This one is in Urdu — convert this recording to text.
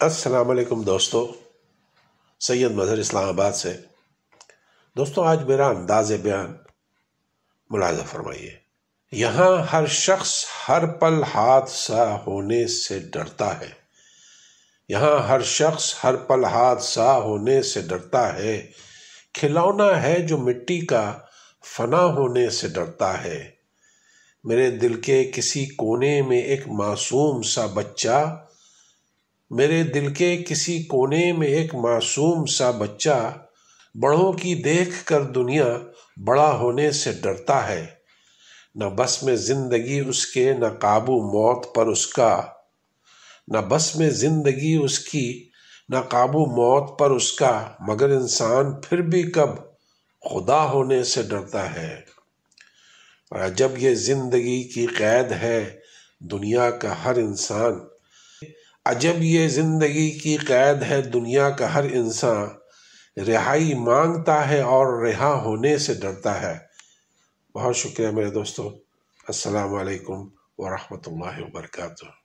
السلام علیکم دوستو، سید مظہر اسلام آباد سے۔ دوستو، آج میرا انداز بیان ملاحظہ فرمائیے۔ یہاں ہر شخص ہر پل حادثہ ہونے سے ڈرتا ہے۔ یہاں ہر شخص ہر پل حادثہ ہونے سے ڈرتا ہے۔ کھلونا ہے جو مٹی کا فنا ہونے سے ڈرتا ہے۔ میرے دل کے کسی کونے میں ایک معصوم سا بچہ میرے دل کے کسی کونے میں ایک معصوم سا بچہ بڑوں کی دیکھ کر دنیا بڑا ہونے سے ڈرتا ہے۔ نہ بس میں زندگی اس کے، نہ قابو موت پر اس کا۔ نہ بس میں زندگی اس کی، نہ قابو موت پر اس کا، مگر انسان پھر بھی کب خدا ہونے سے ڈرتا ہے۔ اور جب یہ زندگی کی قید ہے دنیا کا ہر انسان، عجب یہ زندگی کی قید ہے دنیا کا ہر انسان، رہائی مانگتا ہے اور رہا ہونے سے ڈرتا ہے۔ بہت شکریہ میرے دوستو۔ السلام علیکم ورحمۃ اللہ وبرکاتہ۔